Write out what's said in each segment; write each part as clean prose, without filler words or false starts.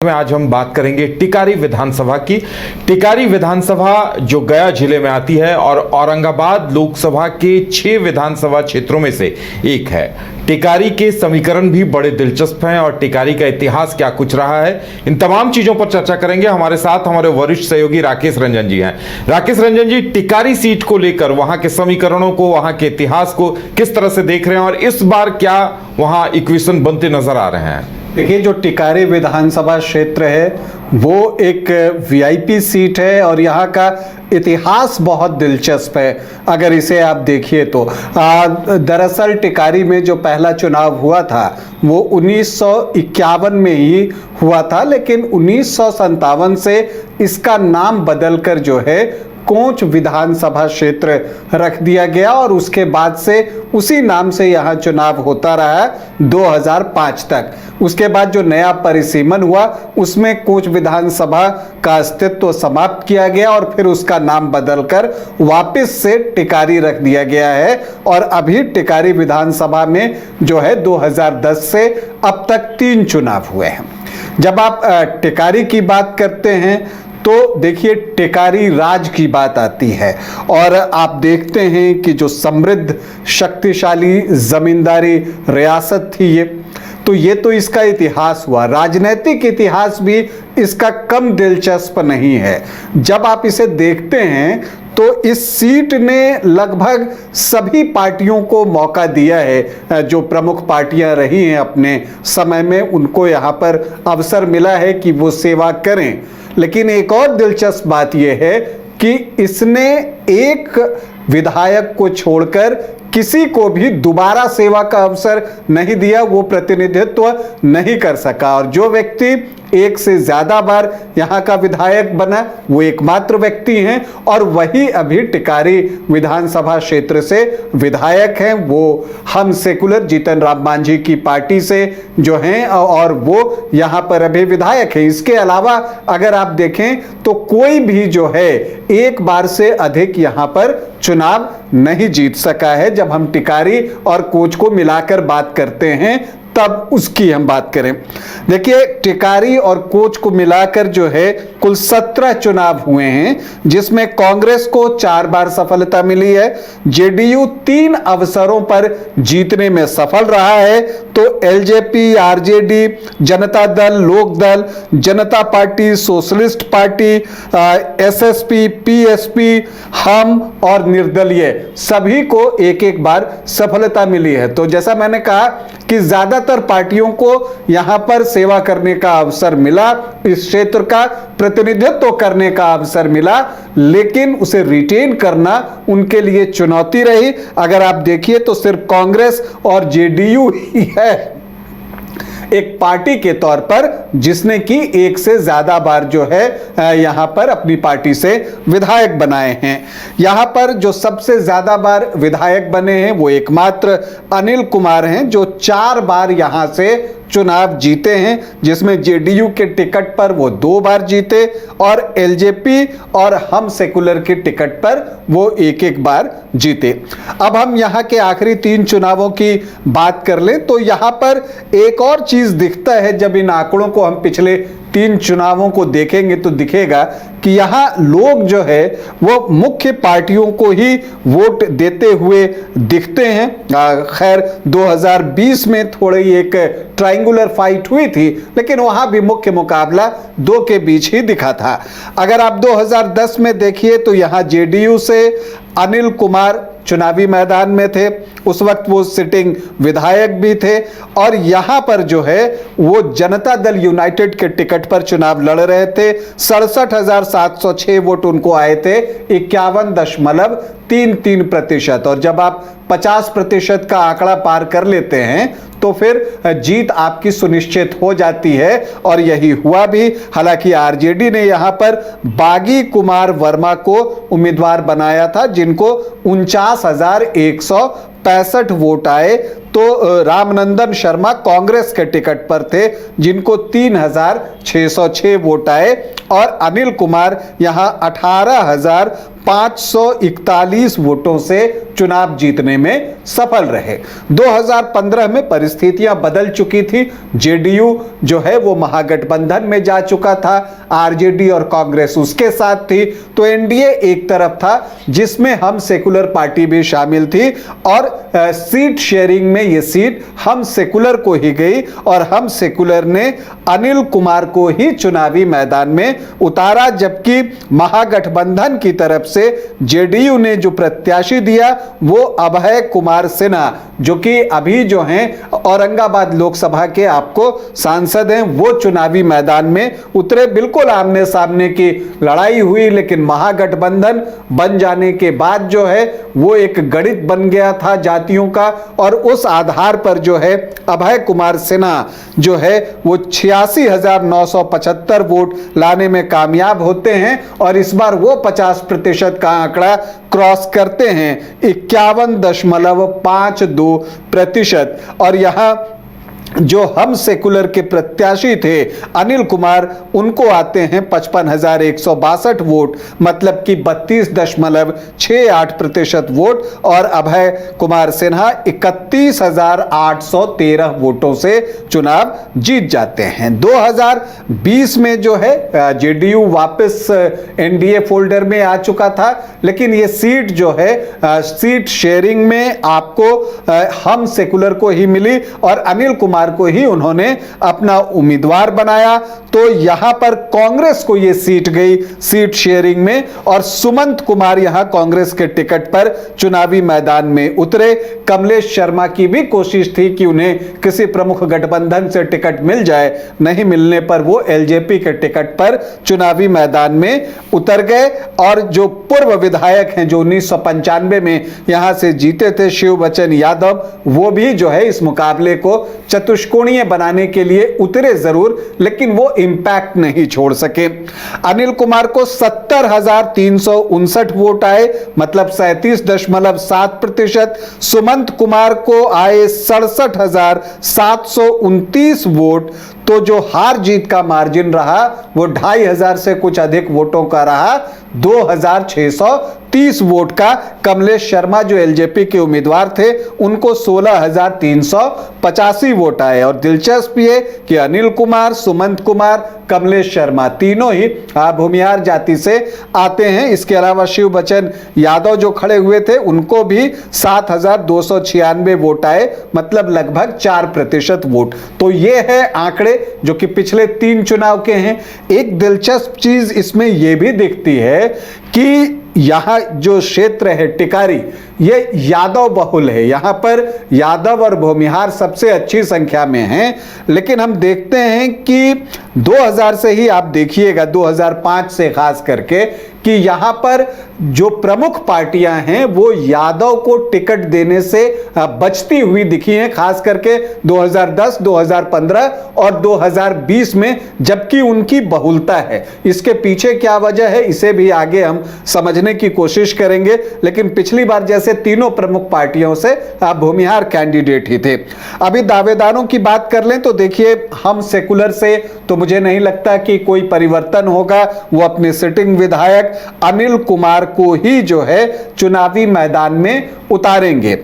में आज हम बात करेंगे टिकारी विधानसभा की। टिकारी विधानसभा जो गया जिले में आती है और औरंगाबाद लोकसभा के 6 विधानसभा क्षेत्रों में से एक है। टिकारी के समीकरण भी बड़े दिलचस्प हैं और टिकारी का इतिहास क्या कुछ रहा है, इन तमाम चीजों पर चर्चा करेंगे। हमारे साथ हमारे वरिष्ठ सहयोगी राकेश रंजन जी हैं। राकेश रंजन जी, टिकारी सीट को लेकर वहां के समीकरणों को, वहां के इतिहास को किस तरह से देख रहे हैं और इस बार क्या वहां इक्वेशन बनते नजर आ रहे हैं? देखिए, जो टिकारी विधानसभा क्षेत्र है वो एक वीआईपी सीट है और यहाँ का इतिहास बहुत दिलचस्प है अगर इसे आप देखिए तो। दरअसल टिकारी में जो पहला चुनाव हुआ था वो 1951 में ही हुआ था, लेकिन 1957 से इसका नाम बदलकर जो है कोंच विधानसभा क्षेत्र रख दिया गया और उसके बाद से उसी नाम से यहाँ चुनाव होता रहा 2005 तक। उसके बाद जो नया परिसीमन हुआ उसमें कोंच विधानसभा का अस्तित्व समाप्त किया गया और फिर उसका नाम बदलकर वापस से टिकारी रख दिया गया है। और अभी टिकारी विधानसभा में जो है 2010 से अब तक 3 चुनाव हुए हैं। जब आप टिकारी की बात करते हैं तो देखिए, टिकारी राज की बात आती है और आप देखते हैं कि जो समृद्ध शक्तिशाली जमींदारी रियासत थी ये तो इसका इतिहास हुआ। राजनीतिक इतिहास भी इसका कम दिलचस्प नहीं है। जब आप इसे देखते हैं तो इस सीट ने लगभग सभी पार्टियों को मौका दिया है। जो प्रमुख पार्टियां रही हैं अपने समय में, उनको यहाँ पर अवसर मिला है कि वो सेवा करें। लेकिन एक और दिलचस्प बात यह है कि इसने एक विधायक को छोड़कर किसी को भी दोबारा सेवा का अवसर नहीं दिया, वो प्रतिनिधित्व नहीं कर सका। और जो व्यक्ति एक से ज्यादा बार यहाँ का विधायक बना वो एकमात्र व्यक्ति हैं और वही अभी टिकारी विधानसभा क्षेत्र से विधायक हैं। वो हम सेकुलर जीतन राम मांझी की पार्टी से जो हैं और वो यहाँ पर अभी विधायक हैं। इसके अलावा अगर आप देखें तो कोई भी जो है एक बार से अधिक यहाँ पर चुनाव नहीं जीत सका है। जब हम टिकारी और कोच को मिलाकर बात करते हैं तब उसकी हम बात करें। देखिए, टिकारी और कोच को मिलाकर जो है कुल 17 चुनाव हुए हैं, जिसमें कांग्रेस को 4 बार सफलता मिली है। जेडीयू 3 अवसरों पर जीतने में सफल रहा है, तो एलजेपी, आरजेडी, जनता दल, लोक दल, जनता party, socialist party, SSP, PSP, हम और निर्दलीय सभी को एक एक बार सफलता मिली है। तो जैसा मैंने कहा कि ज्यादातर पार्टियों को यहां पर सेवा करने का अवसर मिला, इस क्षेत्र का प्रतिनिधित्व करने का अवसर मिला, लेकिन उसे रिटेन करना उनके लिए चुनौती रही। अगर आप देखिए तो सिर्फ कांग्रेस और जेडीयू ही है एक पार्टी के तौर पर जिसने कि एक से ज्यादा बार जो है यहां पर अपनी पार्टी से विधायक बनाए हैं। यहां पर जो सबसे ज्यादा बार विधायक बने हैं वो एकमात्र अनिल कुमार हैं, जो 4 बार यहां से चुनाव जीते हैं, जिसमें जेडीयू के टिकट पर वो 2 बार जीते और एलजेपी और हम सेकुलर के टिकट पर वो एक एक बार जीते। अब हम यहाँ के आखिरी 3 चुनावों की बात कर लें तो यहाँ पर एक और चीज दिखता है। जब इन आंकड़ों को हम पिछले 3 चुनावों को देखेंगे तो दिखेगा कि यहाँ लोग जो है वो मुख्य पार्टियों को ही वोट देते हुए दिखते हैं। खैर 2020 में थोड़ी एक ट्रायंगुलर फाइट हुई थी, लेकिन वहां भी मुख्य मुकाबला 2 के बीच ही दिखा था। अगर आप 2010 में देखिए तो यहाँ जेडीयू से अनिल कुमार चुनावी मैदान में थे, उस वक्त वो सिटिंग विधायक भी थे और यहां पर जो है वो जनता दल यूनाइटेड के टिकट पर चुनाव लड़ रहे थे। 67,706 वोट उनको आए थे, 51.33%। और जब आप 50% का आंकड़ा पार कर लेते हैं तो फिर जीत आपकी सुनिश्चित हो जाती है और यही हुआ भी। हालांकि आरजेडी ने यहां पर बागी कुमार वर्मा को उम्मीदवार बनाया था, जिनको 49,165 वोट आए, तो रामनंदन शर्मा कांग्रेस के टिकट पर थे, जिनको 3606 वोट आए, और अनिल कुमार यहां 18,541 वोटों से चुनाव जीतने में सफल रहे। 2015 में परिस्थितियां बदल चुकी थी। जेडीयू जो है वो महागठबंधन में जा चुका था, आरजेडी और कांग्रेस उसके साथ थी, तो एनडीए एक तरफ था जिसमें हम सेकुलर पार्टी भी शामिल थी, और सीट शेयरिंग में ये सीट हम सेकुलर को ही गई, और हम सेकुलर ने अनिल कुमार को ही चुनावी मैदान में उतारा, जबकि महागठबंधन की तरफ से जेडीयू ने जो प्रत्याशी दिया वो अभय कुमार सिन्हा, जो कि अभी जो हैं औरंगाबाद लोकसभा के आपको सांसद हैं, वो चुनावी मैदान में उतरे। बिल्कुल आमने सामने की लड़ाई हुई, लेकिन महागठबंधन बन जाने के बाद जो है वो एक गणित बन गया था जातियों का, और उस आधार पर जो है अभय कुमार सिन्हा जो है वो 86,975 वोट लाने में कामयाब होते हैं, और इस बार वो 50% का आंकड़ा क्रॉस करते हैं, 51.52%। और यहां जो हम सेकुलर के प्रत्याशी थे अनिल कुमार, उनको आते हैं 55,162 वोट, मतलब कि 32.68% वोट, और अभय कुमार सिन्हा 31,813 वोटों से चुनाव जीत जाते हैं। 2020 में जो है जेडीयू वापस एनडीए फोल्डर में आ चुका था, लेकिन ये सीट जो है सीट शेयरिंग में आपको हम सेकुलर को ही मिली, और अनिल कुमार को ही उन्होंने अपना उम्मीदवार बनाया। तो यहां पर कांग्रेस को यह सीट गई सीट शेयरिंग में, और सुमंत कुमार यहां कांग्रेस के टिकट पर चुनावी मैदान में उतरे। कमलेश शर्मा की भी कोशिश थी कि उन्हें किसी प्रमुख गठबंधन से टिकट मिल जाए, नहीं मिलने पर वो एलजेपी के टिकट पर चुनावी मैदान में उतर गए। और जो पूर्व विधायक हैं जो 1995 में यहां से जीते थे, शिव बचन यादव, वो भी जो है इस मुकाबले को चतुष्कोणीय बनाने के लिए उतरे जरूर, लेकिन वो इंपैक्ट नहीं छोड़ सके। अनिल कुमार को 70,359 वोट आए, मतलब 37.7%। सुमंत कुमार को आए 67,729 वोट। तो जो हार जीत का मार्जिन रहा वो 2,500 से कुछ अधिक वोटों का रहा, 2,630 वोट का। कमलेश शर्मा जो एलजेपी के उम्मीदवार थे, उनको 16,385 वोट आए। और दिलचस्प ये कि अनिल कुमार, सुमंत कुमार, कमलेश शर्मा तीनों ही भूमिहार जाति से आते हैं। इसके अलावा शिव बचन यादव जो खड़े हुए थे, उनको भी 7,296 वोट आए, मतलब लगभग 4% वोट। तो ये है आंकड़े जो कि पिछले 3 चुनाव के हैं। एक दिलचस्प चीज इसमें यह भी दिखती है कि यहां जो क्षेत्र है टिकारी, ये यादव बहुल है। यहां पर यादव और भूमिहार सबसे अच्छी संख्या में हैं, लेकिन हम देखते हैं कि 2000 से ही आप देखिएगा, 2005 से खास करके, कि यहां पर जो प्रमुख पार्टियां हैं वो यादव को टिकट देने से बचती हुई दिखी हैं, खास करके 2010, 2015 और 2020 में, जबकि उनकी बहुलता है। इसके पीछे क्या वजह है, इसे भी आगे हम समझने की कोशिश करेंगे, लेकिन पिछली बार जैसे तीनों प्रमुख पार्टियों से भूमिहार कैंडिडेट ही थे। अभी दावेदारों की बात कर लें तो देखिए, हम सेकुलर से तो मुझे नहीं लगता कि कोई परिवर्तन होगा। वो अपने सिटिंग विधायक अनिल कुमार को ही जो है चुनावी मैदान में उतारेंगे।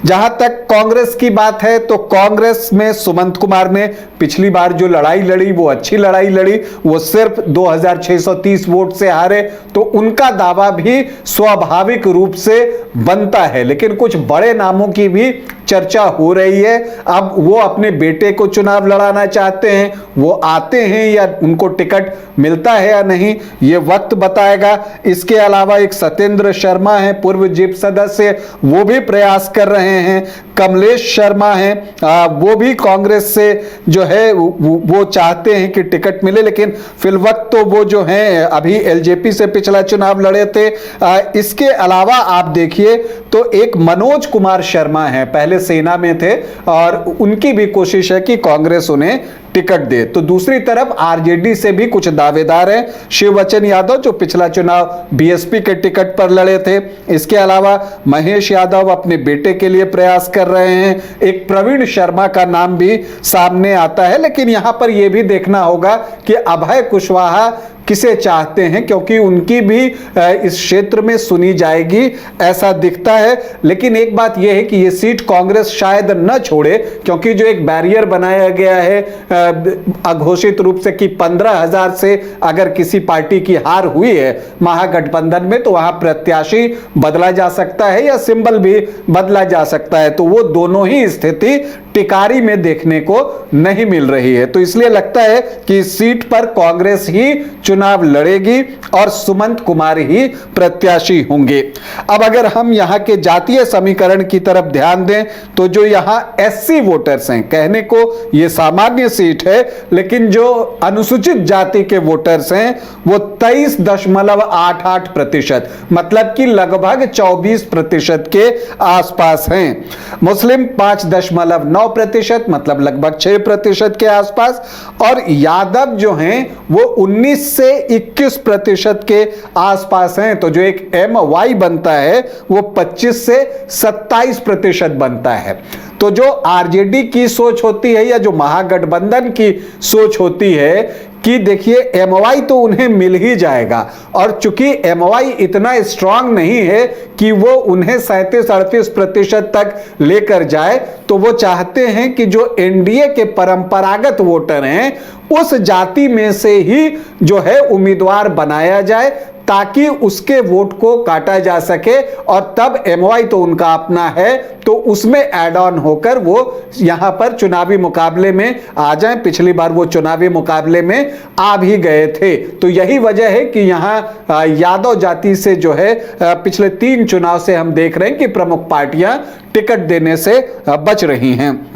जहां तक कांग्रेस की बात है तो कांग्रेस में सुमंत कुमार ने पिछली बार जो लड़ाई लड़ी वो अच्छी लड़ाई लड़ी, वो सिर्फ 2,630 वोट से हारे, तो उनका दावा भी स्वाभाविक रूप से बनता है। लेकिन कुछ बड़े नामों की भी चर्चा हो रही है। अब वो अपने बेटे को चुनाव लड़ाना चाहते हैं, वो आते हैं या उनको टिकट मिलता है या नहीं, ये वक्त बताएगा। इसके अलावा एक सत्येंद्र शर्मा है, पूर्व जिप सदस्य, वो भी प्रयास कर रहे हैं। कमलेश शर्मा हैं, वो भी कांग्रेस से जो है वो चाहते हैं कि टिकट मिले, लेकिन फिल वक्त तो वो जो हैं अभी एलजेपी से पिछला चुनाव लड़े थे। इसके अलावा आप देखिए तो एक मनोज कुमार शर्मा हैं, पहले सेना में थे, और उनकी भी कोशिश है कि कांग्रेस उन्हें टिकट दे। तो दूसरी तरफ आरजेडी से भी कुछ दावेदार हैं, शिववचन यादव जो पिछला चुनाव बीएसपी के टिकट पर लड़े थे, इसके अलावा महेश यादव अपने बेटे के लिए प्रयास कर रहे हैं, एक प्रवीण शर्मा का नाम भी सामने आता है। लेकिन यहां पर यह भी देखना होगा कि अभय कुशवाहा किसे चाहते हैं, क्योंकि उनकी भी इस क्षेत्र में सुनी जाएगी ऐसा दिखता है। लेकिन एक बात यह है कि यह सीट कांग्रेस शायद न छोड़े, क्योंकि जो एक बैरियर बनाया गया है अघोषित रूप से कि 15,000 से अगर किसी पार्टी की हार हुई है महागठबंधन में तो वहां प्रत्याशी बदला जा सकता है या सिंबल भी बदला जा सकता है। तो वो दोनों ही स्थिति टिकारी में देखने को नहीं मिल रही है। तो इसलिए लगता है कि इस सीट पर कांग्रेस ही चुनाव लड़ेगी और सुमंत कुमार ही प्रत्याशी होंगे। अब अगर हम यहां के जातीय समीकरण की तरफ ध्यान दें तो जो यहां एससी वोटर्स हैं, कहने को यह सामान्य सीट है, लेकिन जो अनुसूचित जाति के वोटर्स हैं वो 23.88%, मतलब कि लगभग 24% के आसपास हैं। मुस्लिम 5.9%, मतलब लगभग 6% के आसपास, और यादव जो हैं वो 19 से 21% के आसपास हैं। तो जो एक MY बनता है वो 25 से 27% बनता है। तो जो आरजेडी की सोच होती है या जो महागठबंधन की सोच होती है कि देखिए MY तो उन्हें मिल ही जाएगा, और चूंकि MY इतना स्ट्रांग नहीं है कि वो उन्हें 37-38% तक लेकर जाए, तो वो चाहते हैं कि जो एनडीए के परंपरागत वोटर हैं उस जाति में से ही जो है उम्मीदवार बनाया जाए, ताकि उसके वोट को काटा जा सके, और तब MY तो उनका अपना है तो उसमें ऐड ऑन होकर वो यहां पर चुनावी मुकाबले में आ जाएं। पिछली बार वो चुनावी मुकाबले में आ भी गए थे। तो यही वजह है कि यहां यादव जाति से जो है पिछले 3 चुनाव से हम देख रहे हैं कि प्रमुख पार्टियां टिकट देने से बच रही हैं।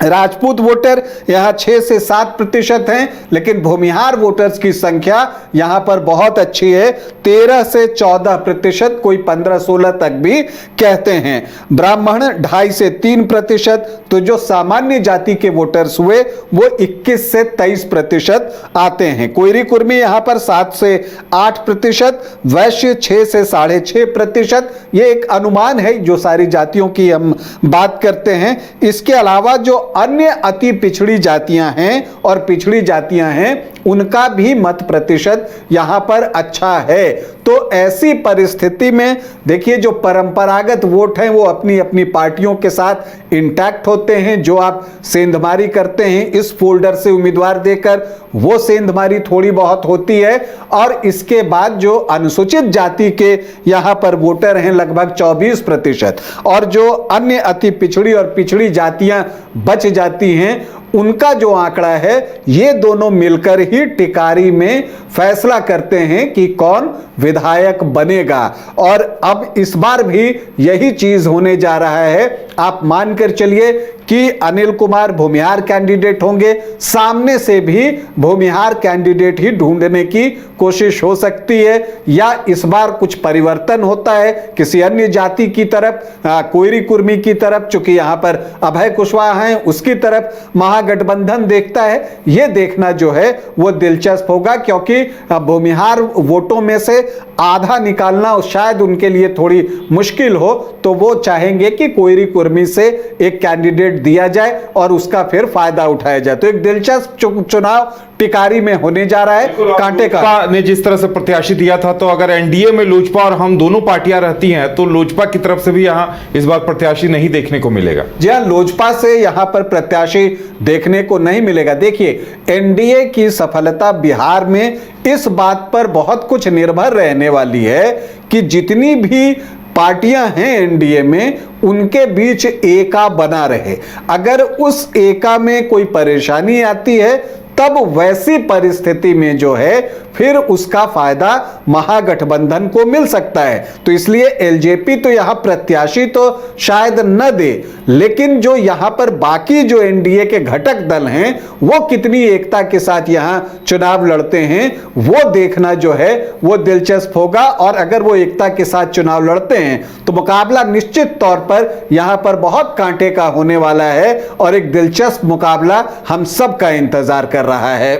राजपूत वोटर यहां 6 से 7% हैं, लेकिन भूमिहार वोटर्स की संख्या यहां पर बहुत अच्छी है, 13 से 14%, कोई 15-16 तक भी कहते हैं। ब्राह्मण 2.5 से 3%, तो जो सामान्य जाति के वोटर्स हुए वो 21 से 23% आते हैं। कोयरी कुर्मी यहां पर 7 से 8%, वैश्य 6 से 6.5%। ये एक अनुमान है जो सारी जातियों की हम बात करते हैं। इसके अलावा जो अन्य अति पिछड़ी जातियां हैं और पिछड़ी जातियां हैं उनका भी मत प्रतिशत यहां पर अच्छा है। तो ऐसी परिस्थिति में देखिए जो परंपरागत वोट हैं वो अपनी अपनी पार्टियों के साथ इंटैक्ट होते हैं। जो आप सेंधमारी करते हैं इस फोल्डर से उम्मीदवार देकर, वो सेंधमारी थोड़ी बहुत होती है। और इसके बाद जो अनुसूचित जाति के यहां पर वोटर हैं लगभग 24%, और जो अन्य अति पिछड़ी और पिछड़ी जातियां बच जाती हैं उनका जो आंकड़ा है ये दोनों मिलकर ही टिकारी में फैसला करते हैं कि कौन विधायक बनेगा। और अब इस बार भी यही चीज होने जा रहा है। आप मानकर चलिए कि अनिल कुमार भूमिहार कैंडिडेट होंगे, सामने से भी भूमिहार कैंडिडेट ही ढूंढने की कोशिश हो सकती है, या इस बार कुछ परिवर्तन होता है किसी अन्य जाति की तरफ, कोयरी कुर्मी की तरफ, चूंकि यहां पर अभय कुशवाहा हैं उसकी तरफ महागठबंधन देखता है। यह देखना जो है वो दिलचस्प होगा, क्योंकि भूमिहार वोटों में से आधा निकालना शायद उनके लिए थोड़ी मुश्किल हो, तो वो चाहेंगे कि कोयरी कुर्मी से एक कैंडिडेट दिया जाए और उसका फिर फायदा उठाया जाए। तो एक दिलचस्प चुनाव टिकारी में होने जा रहा है। कांटे का ने जिस तरह से प्रत्याशी दिया था, तो अगर एनडीए में लोजपा और हम दोनों पार्टियां रहती हैं तो लोजपा की तरफ से भी यहां इस बार प्रत्याशी नहीं देखने को मिलेगा। जी हां, लोजपा से यहां पर प्रत्याशी देखने को नहीं मिलेगा। देखिए एनडीए की सफलता बिहार में इस बात पर बहुत कुछ निर्भर रहने वाली है कि जितनी भी पार्टियां हैं एनडीए में उनके बीच एका बना रहे। अगर उस एका में कोई परेशानी आती है तब वैसी परिस्थिति में जो है फिर उसका फायदा महागठबंधन को मिल सकता है। तो इसलिए एलजेपी तो यहां प्रत्याशी तो शायद न दे, लेकिन जो यहां पर बाकी जो एनडीए के घटक दल हैं वो कितनी एकता के साथ यहां चुनाव लड़ते हैं वो देखना जो है वो दिलचस्प होगा। और अगर वो एकता के साथ चुनाव लड़ते हैं तो मुकाबला निश्चित तौर पर यहां पर बहुत कांटे का होने वाला है और एक दिलचस्प मुकाबला हम सब का इंतजार कर रहा है।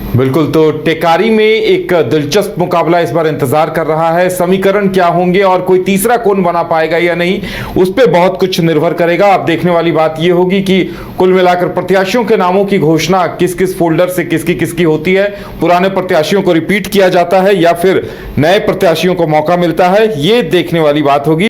बिल्कुल, तो टेकारी में एक दिलचस्प मुकाबला इस बार इंतजार कर रहा है। समीकरण क्या होंगे और कोई तीसरा कौन बना पाएगा या नहीं, उस पर बहुत कुछ निर्भर करेगा। अब देखने वाली बात यह होगी कि कुल मिलाकर प्रत्याशियों के नामों की घोषणा किस किस फोल्डर से किसकी किसकी होती है, पुराने प्रत्याशियों को रिपीट किया जाता है या फिर नए प्रत्याशियों को मौका मिलता है, ये देखने वाली बात होगी।